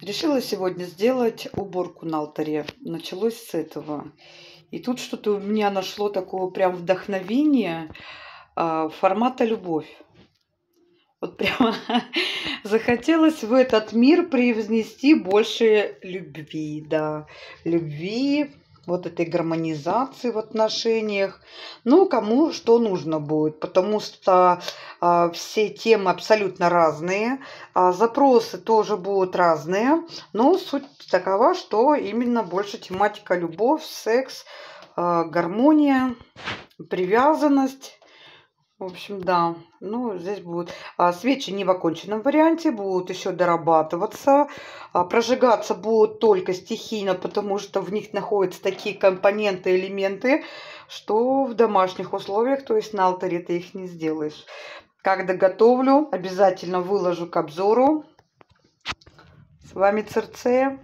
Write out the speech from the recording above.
Решила сегодня сделать уборку на алтаре. Началось с этого. И тут что-то у меня нашло такое прям вдохновение, формата любовь. Вот прямо захотелось в этот мир привнести больше любви, да, любви, вот этой гармонизации в отношениях. Ну, кому что нужно будет, потому что все темы абсолютно разные, запросы тоже будут разные, но суть такова, что именно больше тематика любовь, секс, гармония, привязанность. В общем, да. Ну, здесь будут свечи не в оконченном варианте, будут еще дорабатываться. Прожигаться будут только стихийно, потому что в них находятся такие компоненты, элементы, что в домашних условиях, то есть на алтаре ты их не сделаешь. Когда готовлю, обязательно выложу к обзору. С вами Цирцея.